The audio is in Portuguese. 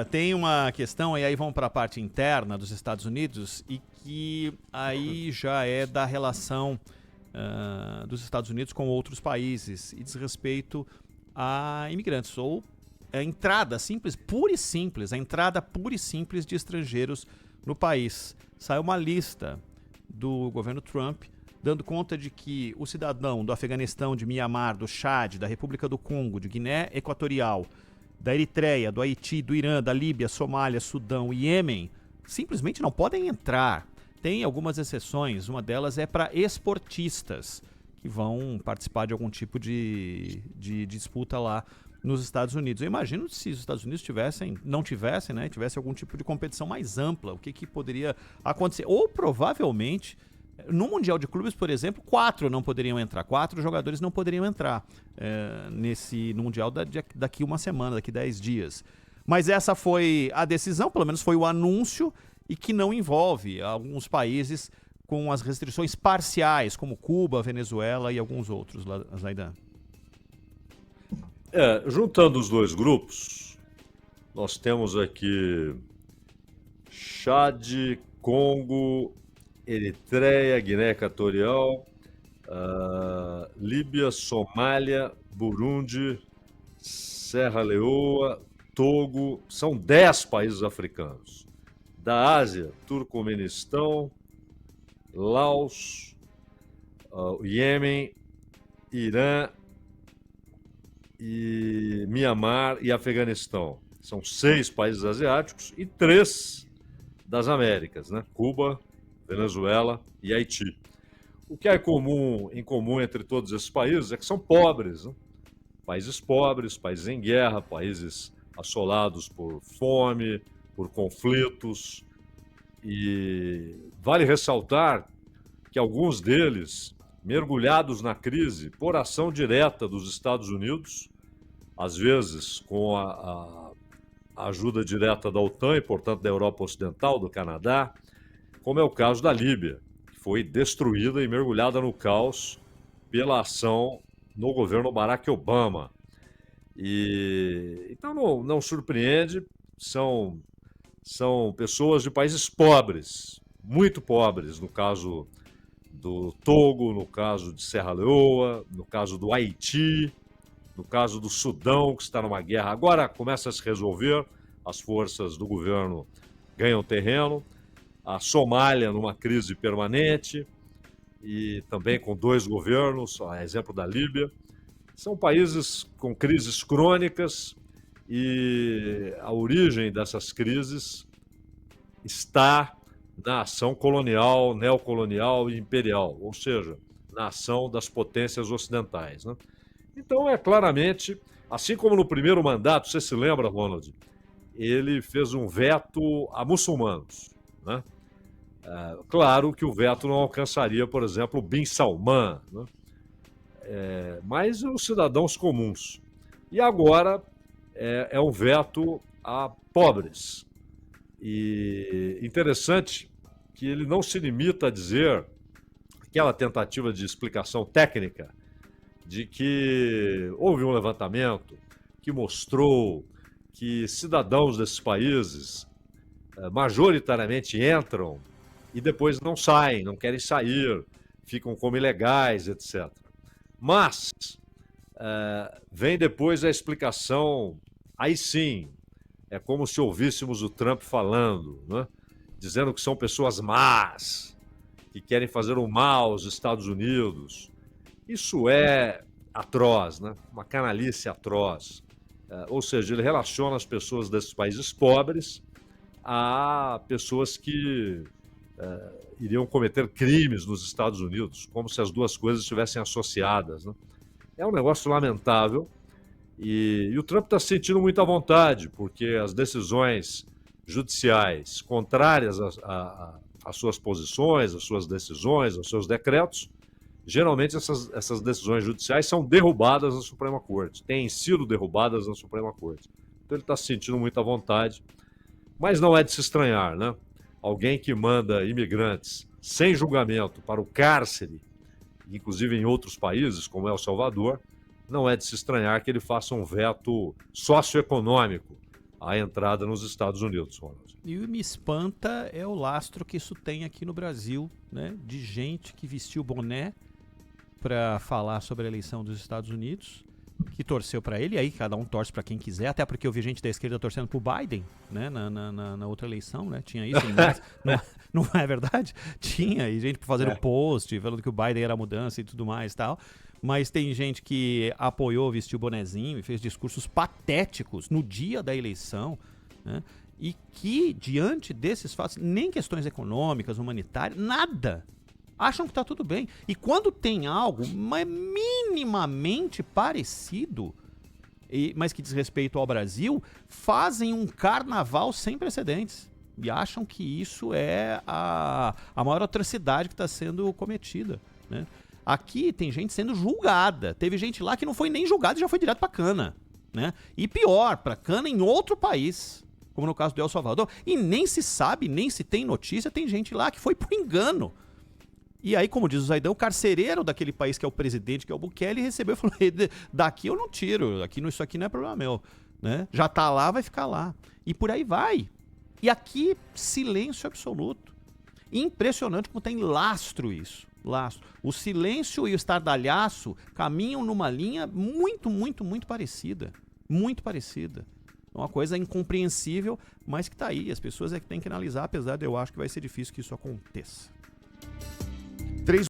Tem uma questão, e aí vamos para a parte interna dos Estados Unidos, e que aí já é da relação dos Estados Unidos com outros países e diz respeito a imigrantes, ou a entrada simples, pura e simples, a entrada pura e simples de estrangeiros no país. Saiu uma lista do governo Trump dando conta de que o cidadão do Afeganistão, de Mianmar, do Chad, da República do Congo, de Guiné Equatorial, da Eritreia, do Haiti, do Irã, da Líbia, Somália, Sudão e Iêmen simplesmente não podem entrar. Tem algumas exceções, uma delas é para esportistas que vão participar de algum tipo de disputa lá nos Estados Unidos. Eu imagino se os Estados Unidos não tivessem, né, tivesse algum tipo de competição mais ampla, o que poderia acontecer? Ou provavelmente, no Mundial de Clubes, por exemplo, 4 não poderiam entrar, 4 jogadores não poderiam entrar no Mundial daqui uma semana, daqui 10 dias. Mas essa foi a decisão, pelo menos foi o anúncio, e que não envolve alguns países com as restrições parciais, como Cuba, Venezuela e alguns outros, Zaidan. Juntando os dois grupos, nós temos aqui Chad, Congo, Eritreia, Guiné Equatorial, Líbia, Somália, Burundi, Serra Leoa, Togo, são 10 países africanos. Da Ásia, Turcomenistão, Laos, Iêmen, Irã, e Mianmar e Afeganistão. São 6 países asiáticos e 3 das Américas, né? Cuba, Venezuela e Haiti. O que é em comum entre todos esses países é que são pobres, né? Países pobres, países em guerra, países assolados por fome, por conflitos. E vale ressaltar que alguns deles, mergulhados na crise por ação direta dos Estados Unidos, às vezes com a ajuda direta da OTAN e, portanto, da Europa Ocidental, do Canadá, como é o caso da Líbia, que foi destruída e mergulhada no caos pela ação no governo Barack Obama. Então não surpreende, são pessoas de países pobres, muito pobres, no caso do Togo, no caso de Serra Leoa, no caso do Haiti, no caso do Sudão, que está numa guerra. Agora começa a se resolver, as forças do governo ganham terreno, a Somália numa crise permanente, e também com 2 governos, a exemplo da Líbia. São países com crises crônicas e a origem dessas crises está na ação colonial, neocolonial e imperial, ou seja, na ação das potências ocidentais, né? Então, claramente, assim como no primeiro mandato, você se lembra, Ronald, ele fez um veto a muçulmanos, né? Claro que o veto não alcançaria, por exemplo, o Bin Salman, né? Mas os cidadãos comuns. E agora é um veto a pobres. E interessante que ele não se limita a dizer aquela tentativa de explicação técnica de que houve um levantamento que mostrou que cidadãos desses países majoritariamente entram e depois não saem, não querem sair, ficam como ilegais, etc. Mas vem depois a explicação, aí sim, é como se ouvíssemos o Trump falando, né? Dizendo que são pessoas más, que querem fazer o mal aos Estados Unidos. Isso é atroz, né? Uma canalice atroz. Ou seja, ele relaciona as pessoas desses países pobres a pessoas que iriam cometer crimes nos Estados Unidos, como se as duas coisas estivessem associadas, né? É um negócio lamentável. E o Trump está se sentindo muito à vontade, porque as decisões judiciais contrárias às suas posições, às suas decisões, aos seus decretos, geralmente essas decisões judiciais são derrubadas na Suprema Corte, têm sido derrubadas na Suprema Corte. Então ele está se sentindo muito à vontade, mas não é de se estranhar, né? Alguém que manda imigrantes sem julgamento para o cárcere, inclusive em outros países, como El Salvador, não é de se estranhar que ele faça um veto socioeconômico a entrada nos Estados Unidos, Ronald. E o me espanta é o lastro que isso tem aqui no Brasil, né? De gente que vestiu boné para falar sobre a eleição dos Estados Unidos, que torceu para ele, e aí cada um torce para quem quiser, até porque eu vi gente da esquerda torcendo pro Biden, né? Na outra eleição, né? Tinha isso, não é verdade? Tinha, e gente fazendo post, falando que o Biden era a mudança e tudo mais e tal. Mas tem gente que apoiou, vestiu bonezinho e fez discursos patéticos no dia da eleição, né? E que, diante desses fatos, nem questões econômicas, humanitárias, nada, acham que está tudo bem. E quando tem algo minimamente parecido, mas que diz respeito ao Brasil, fazem um carnaval sem precedentes. E acham que isso é a maior atrocidade que está sendo cometida, né? Aqui tem gente sendo julgada. Teve gente lá que não foi nem julgada e já foi direto pra cana, né? E pior, pra cana em outro país, como no caso do El Salvador. E nem se sabe, nem se tem notícia, tem gente lá que foi por engano. E aí, como diz o Zaidão, o carcereiro daquele país que é o presidente, que é o Bukele, recebeu e falou: daqui eu não tiro, isso aqui não é problema meu, né? Já tá lá, vai ficar lá. E por aí vai. E aqui, silêncio absoluto. Impressionante como tem lastro isso. Lastro. O silêncio e o estardalhaço caminham numa linha muito, muito, muito parecida. Muito parecida. Uma coisa incompreensível, mas que tá aí. As pessoas é que têm que analisar, apesar de eu acho que vai ser difícil que isso aconteça.